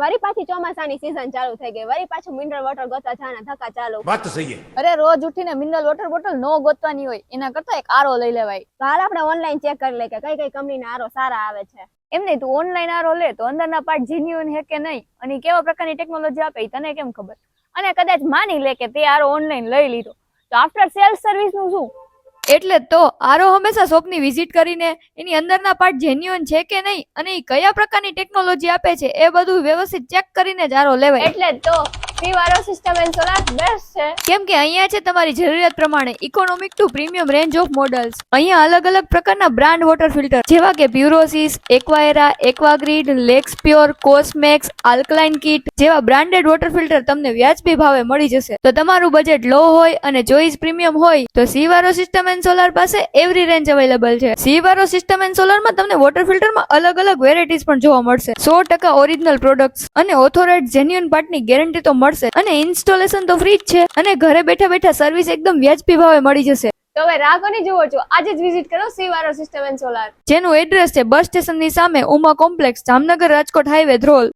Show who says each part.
Speaker 1: વળી પાછી ચોમાસાની સીઝન ચાલુ થઈ ગઈ, વળી પાછું મિનરલ વોટર ગોતવા જવાના ધક્કા ચાલુ.
Speaker 2: વાત તો સહી છે.
Speaker 3: અરે રોજ ઉઠીને મિનરલ વોટર બોટલ નો ગોતવાની હોય, એના કરતા એક આરો લઈ લેવાય.
Speaker 1: તો હાલ આપણે ઓનલાઈન ચેક કરી લે કે કઈ કઈ કંપનીના આરો સારા આવે છે.
Speaker 3: એમ નહીં, તું ઓનલાઈન આરો લે તો અંદરના પાર્ટ જેન્યુઅન હે કે નહીં અને ઈ કેવા પ્રકારની ટેકનોલોજી આપે તને કેમ ખબર? અને કદાચ માની લે કે તે આરો ઓનલાઈન લઈ લીધો તો આફ્ટર સેલ્સ સર્વિસ નું શું? એટલે તો આરો હંમેશા શોપની વિઝિટ કરીને એની અંદરના પાર્ટ જેન્યુઅન છે કે નહીં અને એ કયા પ્રકારની ટેકનોલોજી આપે છે એ બધું વ્યવસ્થિત ચેક કરીને જ આરો લેવાય.
Speaker 1: એટલે તો ફીવારો સિસ્ટમ એન્ડ સોલાર બેસ્ટ છે.
Speaker 3: કેમ કે અહીંયા છે તમારી જરૂરિયાત પ્રમાણે economic to premium range of models. અહીંયા અલગ અલગ પ્રકારના બ્રાન્ડ વોટર ફિલ્ટર જેવા કે Purosis, Aquaera, Aquagrid, Lex Pure, Cosmex, alkaline kit જેવા બ્રાન્ડેડ વોટર ફિલ્ટર તમને વ્યાજબી ભાવે મળી જશે. તો તમારું બજેટ લો હોય અને ચોઈસ પ્રીમિયમ હોય તો સીવારો સિસ્ટમ એન્ડ સોલાર પાસે એવરી રેન્જ અવેલેબલ છે. સીવારો સિસ્ટમ એન્ડ સોલારમાં તમને વોટર ફિલ્ટરમાં અલગ અલગ વેરાયટીઝ પણ જોવા મળશે. 100% ઓરિજિનલ પ્રોડક્ટ્સ અને ઓથોરાઇઝ્ડ જેન્યુઅન પાર્ટની ગેરંટી તો મળશે અને ઇન્સ્ટોલેશન તો ફ્રી જ છે અને ઘરે બેઠા બેઠા સર્વિસ એકદમ વ્યાજબી ભાવે મળી જશે.
Speaker 1: તો હવે રાહ કોની જુઓ છો? આજે જ વિઝિટ કરો ફીવારો સિસ્ટમ એન્ડ સોલાર,
Speaker 3: જેનું એડ્રેસ છે બસ સ્ટેશનની સામે ઉમા કોમ્પ્લેક્સ, જામનગર રાજકોટ હાઈવે, ધ્રોલ.